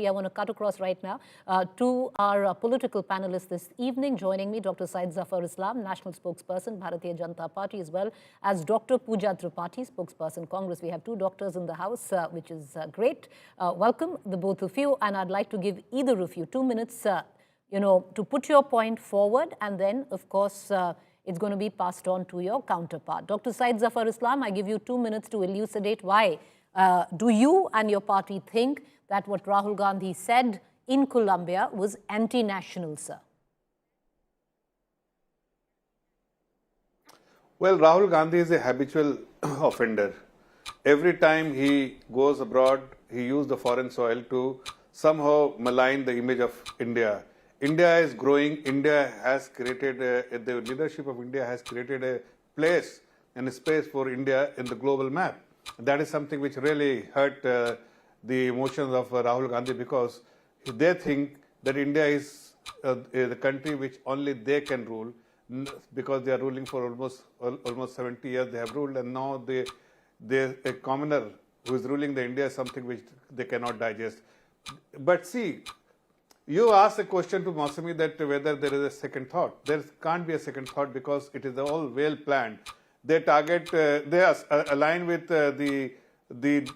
I want to cut across right now to our political panelists this evening. Joining me, Dr. Syed Zafar-Islam, National Spokesperson, Bharatiya Janata Party, as well as Dr. Pooja Tripathi, Spokesperson, Congress. We have two doctors in the house, which is great. Welcome, the both of you. And I'd like to give either of you 2 minutes, to put your point forward. And then, of course, it's going to be passed on to your counterpart. Dr. Syed Zafar-Islam, I give you 2 minutes to elucidate why do you and your party think that what Rahul Gandhi said in Colombia was anti-national, sir? Well, Rahul Gandhi is a habitual offender. Every time he goes abroad, he uses the foreign soil to somehow malign the image of India. India is growing. India has created, the leadership of India has created a place and a space for India in the global map. That is something which really hurt the emotions of Rahul Gandhi, because they think that India is the country which only they can rule, because they are ruling for almost 70 years they have ruled, and now a commoner who is ruling the India is something which they cannot digest. But see, you asked a question to Mausami that whether there is a second thought. There can't be a second thought, because it is all well planned. They target, they are aligned with the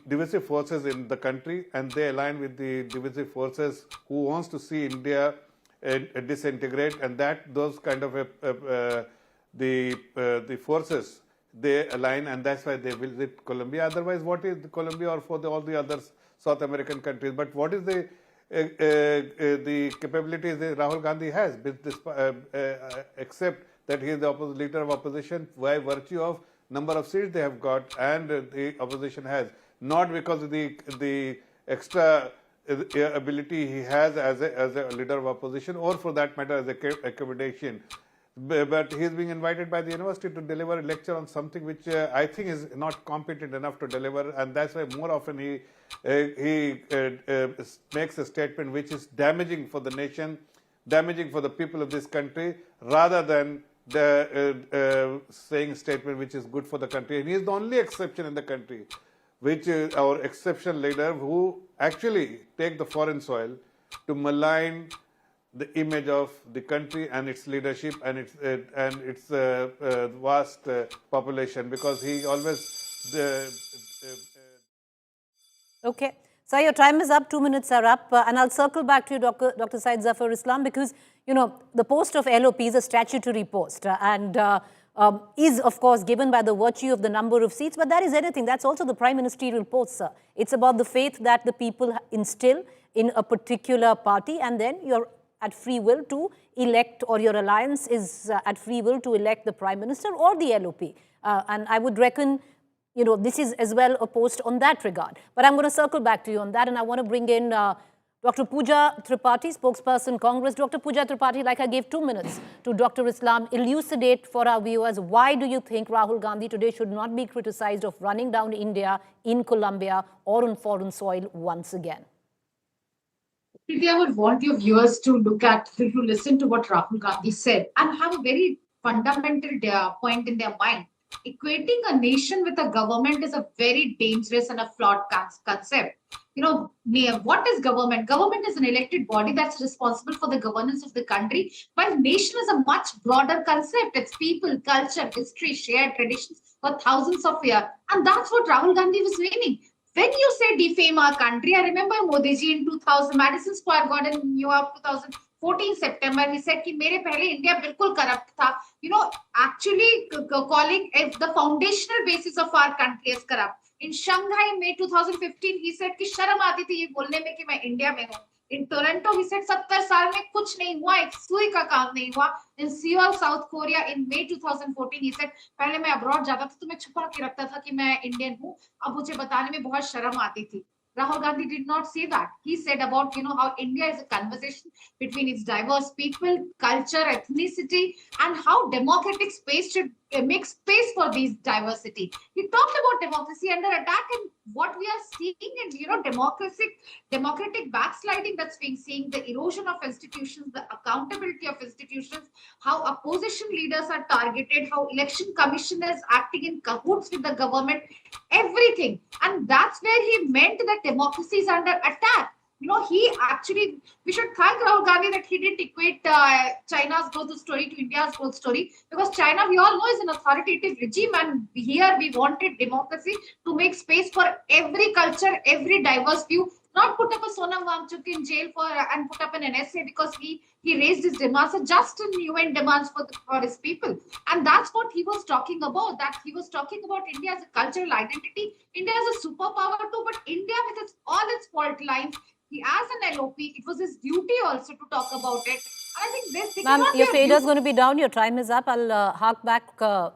divisive forces in the country, and they align with the divisive forces who wants to see India disintegrate, and that those kind of the forces they align, and that's why they visit Colombia. Otherwise, what is Colombia or for all the other South American countries? But what is the capabilities that Rahul Gandhi has, except that he is the leader of opposition by virtue of number of seats they have got, and the opposition has, not because of the extra ability he has as a leader of opposition, or for that matter as a accommodation. But he is being invited by the university to deliver a lecture on something which I think is not competent enough to deliver, and that's why more often he makes a statement which is damaging for the nation, damaging for the people of this country, rather than saying a statement which is good for the country. And he is the only exception in the country, which is our exceptional leader, who actually take the foreign soil to malign the image of the country and its leadership and its vast population, because he always Okay. So your time is up, 2 minutes are up, and I'll circle back to you, Dr. Syed Zafar-Islam, because, the post of LOP is a statutory post and is, of course, given by the virtue of the number of seats, but that is anything. That's also the prime ministerial post, sir. It's about the faith that the people instill in a particular party, and then you're at free will to elect, or your alliance is at free will to elect the prime minister or the LOP. And I would reckon, this is as well a post on that regard. But I'm going to circle back to you on that, and I want to bring in Dr. Pooja Tripathi, Spokesperson, Congress. Dr. Pooja Tripathi, like I gave 2 minutes to Dr. Islam, elucidate for our viewers, why do you think Rahul Gandhi today should not be criticized of running down India in Colombia or on foreign soil once again? I would want your viewers to listen to what Rahul Gandhi said and have a very fundamental point in their mind. Equating a nation with a government is a very dangerous and a flawed concept. What is government? Government is an elected body that's responsible for the governance of the country, while nation is a much broader concept. It's people, culture, history, shared traditions for thousands of years. And that's what Rahul Gandhi was meaning. When you say defame our country, I remember Modi ji in 2000, Madison Square Garden, New York, 2014 September, he said कि मेरे पहले India बिल्कुल corrupt था. Actually calling the foundational basis of our country as corrupt. In Shanghai, May 2015, he said कि शर्म आती थी ये बोलने में कि मैं इंडिया में हूँ. In Toronto, he said 70 साल में कुछ नहीं हुआ, एक सुई का काम नहीं हुआ. In Seoul, South Korea, in May 2014, he said पहले मैं abroad जाता था तो मैं छुपा के रखता था कि मैं इंडियन हूँ, अब मुझे बताने में बहुत शर्म आती थी. Rahul Gandhi did not say that. He said about, how India is a conversation between its diverse people, culture, ethnicity, and how democratic space should make space for these diversity. He talked about democracy under attack, and what we are seeing in, democratic backsliding that's being seen, the erosion of institutions, the accountability of institutions, how opposition leaders are targeted, how election commissioners acting in cahoots with the government, everything. And that's where he meant that democracy is under attack. We should thank Rahul Gandhi that he didn't equate China's growth story to India's growth story, because China, we all know, is an authoritative regime, and here we wanted democracy to make space for every culture, every diverse view. Not put up a Sonam Wangchuk in jail for and put up an NSA because he raised his demands, so just in UN demands for his people. And that's what he was talking about. That he was talking about India as a cultural identity. India is a superpower too, but India with all its fault lines, he, as an LOP, it was his duty also to talk about it. And I think this Ma'am, your fader is going to be down. Your time is up. I'll hark back to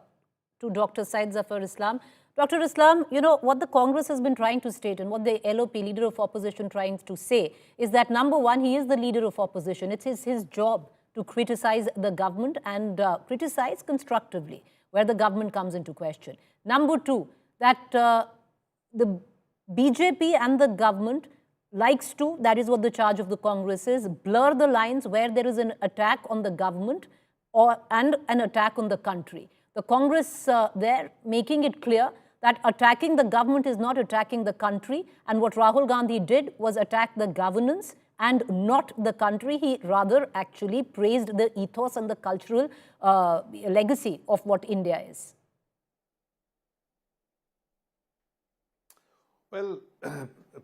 Dr. Syed Zafar-Islam. Dr. Islam, you know, what the Congress has been trying to state and what the LOP, leader of opposition, trying to say is that, number one, he is the leader of opposition. It is his job to criticize the government and criticize constructively where the government comes into question. Number two, that the BJP and the government likes to, that is what the charge of the Congress is, blur the lines where there is an attack on the government and an attack on the country. The Congress there making it clear that attacking the government is not attacking the country, and what Rahul Gandhi did was attack the governance and not the country. He rather actually praised the ethos and the cultural legacy of what India is. Well,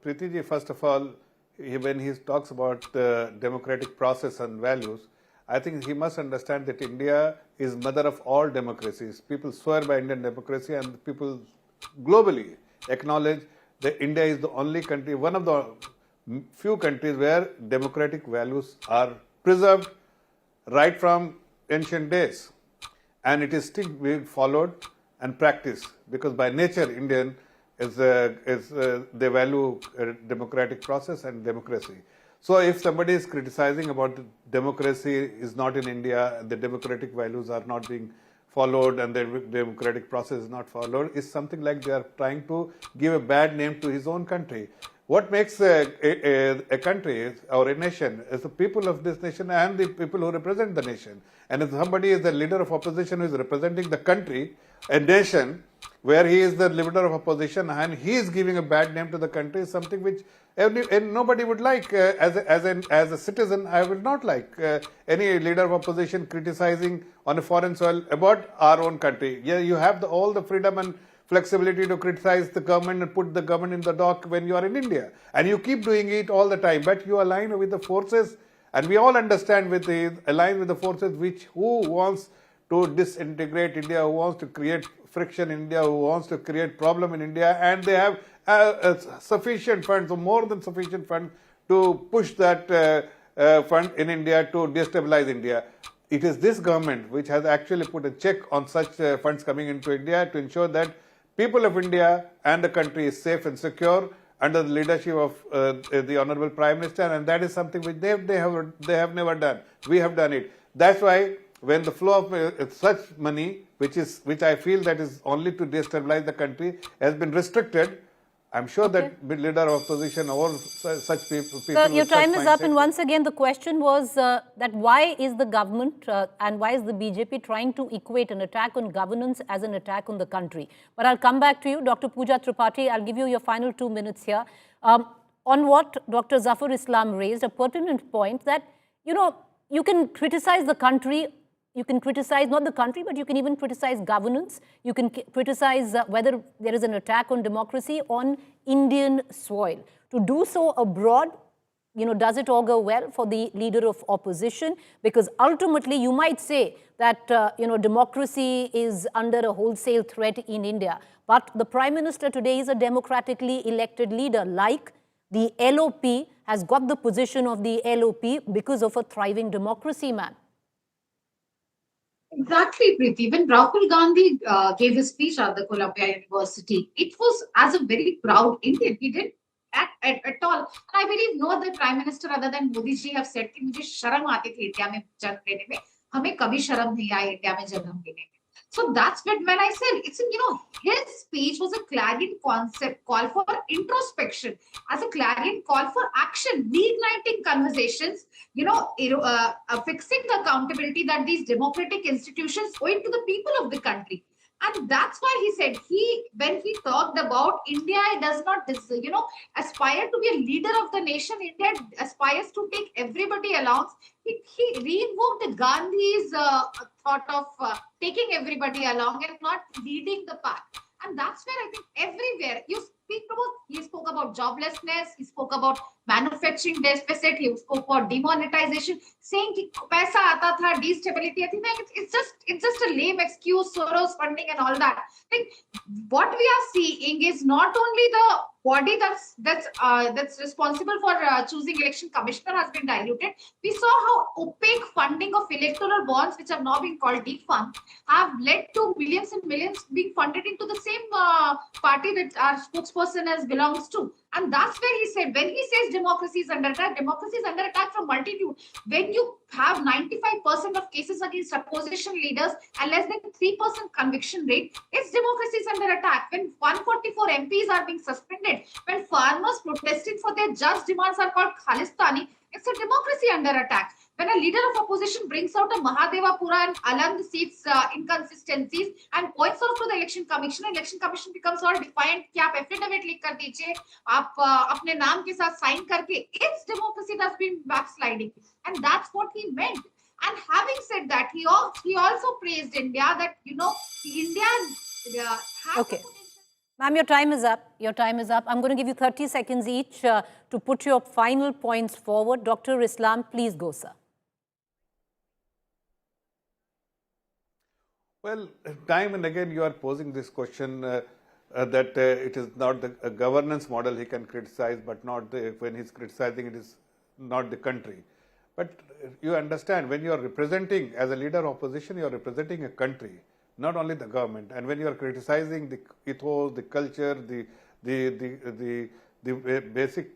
Preeti ji, first of all, when he talks about the democratic process and values, I think he must understand that India is mother of all democracies. People swear by Indian democracy, and people globally acknowledge that India is the only country, one of the few countries where democratic values are preserved right from ancient days. And it is still being followed and practiced, because by nature Indian they value democratic process and democracy. So if somebody is criticizing about the democracy is not in India, the democratic values are not being followed and the democratic process is not followed, is something like they are trying to give a bad name to his own country. What makes a country or a nation is the people of this nation and the people who represent the nation. And if somebody is the leader of opposition who is representing the country, a nation, where he is the leader of opposition and he is giving a bad name to the country, is something which nobody would like. As a citizen, I will not like any leader of opposition criticizing on a foreign soil about our own country. Yeah, you have all the freedom and flexibility to criticize the government and put the government in the dock when you are in India. And you keep doing it all the time, but you align with the forces, and we all understand align with the forces who wants to disintegrate India, who wants to create friction in India, who wants to create problem in India, and they have sufficient funds, or more than sufficient funds, to push that fund in India to destabilize India. It is this government which has actually put a check on such funds coming into India to ensure that people of India and the country is safe and secure under the leadership of the Honorable Prime Minister, and that is something which they have never done. We have done it. That's why when the flow of such money, which I feel that is only to destabilize the country, has been restricted, I'm sure that leader of opposition or such people. Sir, your time is up, and once again the question was that why is the government and why is the BJP trying to equate an attack on governance as an attack on the country? But I'll come back to you, Dr. Pooja Tripathi. I'll give you your final 2 minutes here. On what Dr. Zafar-Islam raised, a pertinent point that, you know, you can criticize the country. You can criticize not the country, but you can even criticize governance. You can criticize whether there is an attack on democracy on Indian soil. To do so abroad, you know, does it augur well for the leader of opposition? Because ultimately, you might say that, you know, democracy is under a wholesale threat in India. But the Prime Minister today is a democratically elected leader, like the LOP has got the position of the LOP because of a thriving democracy, ma'am. Exactly, Preeti. When Rahul Gandhi gave his speech at the Colombia University, it was as a very proud Indian. He didn't act at all. And I believe no other Prime Minister other than Modi ji have said कि मुझे शर्म आती थी India में जन्म लेने में, हमें कभी शर्म नहीं आई इंडिया में जन्म लेने में. So that's when I said, his speech was a clarion call for introspection, as a clarion call for action, reigniting conversations, fixing the accountability that these democratic institutions owe to the people of the country. And that's why he said, when he talked about India does not aspire to be a leader of the nation. India aspires to take everybody along. He reinvoked Gandhi's thought of taking everybody along and not leading the path. And that's where I think everywhere he spoke about joblessness, he spoke about manufacturing deficit, he spoke about demonetization, saying कि पैसा आता था, destability. I think it's just a lame excuse, Soros funding and all that. Like, what we are seeing is not only the body that's responsible for choosing election commissioner has been diluted. We saw how opaque funding of electoral bonds, which have now been called deep fund, have led to millions and millions being funded into the same party that our spokesperson has belongs to. And that's where he said, when he says democracy is under attack from multitude. When you have 95% of cases against opposition leaders and less than 3% conviction rate, its democracy is under attack. When 144 MPs are being suspended, when farmers protesting for their just demands are called Khalistani, it's a democracy under attack. When a leader of opposition brings out a Mahadevapura and Aland seats inconsistencies and points out to the election commission becomes all defiant कि आप affidavit लिख कर दीजिए, आप अपने नाम के साथ sign करके, its democracy has been backsliding, and that's what he meant. And having said that, he also praised India that India has Okay. Ma'am, your time is up. Your time is up. I'm going to give you 30 seconds each to put your final points forward. Dr. Islam, please go, sir. Well, time and again you are posing this question that it is not the governance model he can criticize, but not when he's criticizing it is not the country. But you understand, when you are representing, as a leader of opposition, you are representing a country, not only the government. And when you are criticizing the ethos, the culture, the basic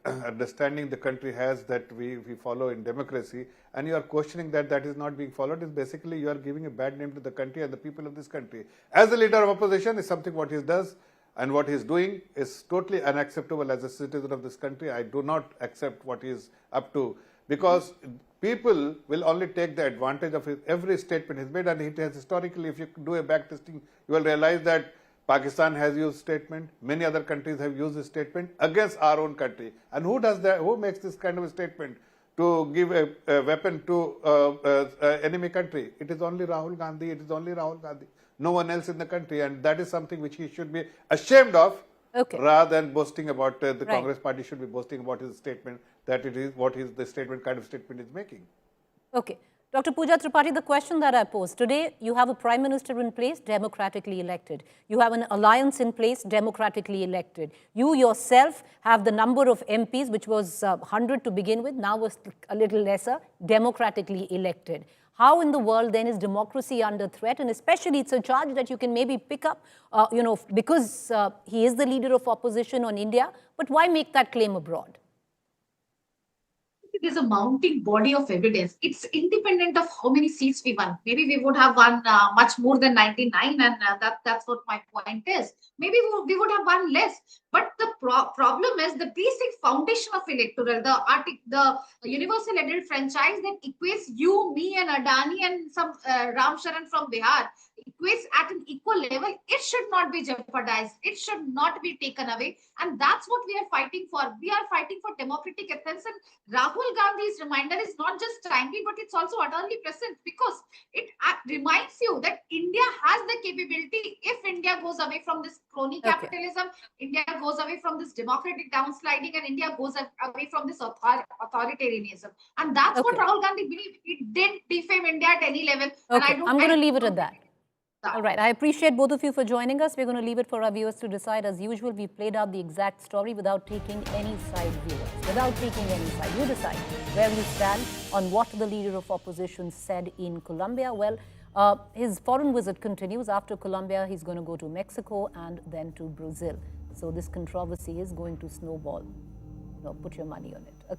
understanding the country has that we follow in democracy, and you are questioning that is not being followed, is basically you are giving a bad name to the country and the people of this country. As a leader of opposition, is something what he does and what he is doing is totally unacceptable as a citizen of this country. I do not accept what he is up to, because people will only take the advantage of every statement he's made, and it has historically, if you do a back testing, you will realize that Pakistan has used statement, many other countries have used this statement against our own country. And who does that? Who makes this kind of a statement to give a weapon to enemy country? It is only Rahul Gandhi. It is only Rahul Gandhi. No one else in the country. And that is something which he should be ashamed of, rather than boasting about. The Congress party should be boasting about his statement, that it is what is the statement, kind of statement is making. Okay. Dr. Pooja Tripathi, the question that I posed today, you have a prime minister in place, democratically elected. You have an alliance in place, democratically elected. You yourself have the number of MPs, which was 100 to begin with, now was a little lesser, democratically elected. How in the world then is democracy under threat? And especially it's a charge that you can maybe pick up, because he is the leader of opposition on India, but why make that claim abroad? There's a mounting body of evidence. It's independent of how many seats we won. Maybe we would have won much more than 99, and that's what my point is. Maybe we would have won less. But the problem is the basic foundation of electoral, the universal adult franchise that equates you, me, and Adani and some Ram Sharan from Bihar, equates at an equal level. It should not be jeopardized. It should not be taken away. And that's what we are fighting for. We are fighting for democratic essence. And Rahul Gandhi's reminder is not just timely, but it's also utterly present, because it reminds you that India has the capability. If India goes away from this crony capitalism, India goes away from this democratic downsliding, and India goes away from this authoritarianism. And that's what Rahul Gandhi believed. It didn't defame India at any level. And I'm going to leave it at that. All right. I appreciate both of you for joining us. We're going to leave it for our viewers to decide. As usual, we played out the exact story without taking any side, viewers. Without taking any side. You decide where you stand on what the leader of opposition said in Colombia. Well, his foreign visit continues. After Colombia, he's going to go to Mexico and then to Brazil. So this controversy is going to snowball. Put your money on it.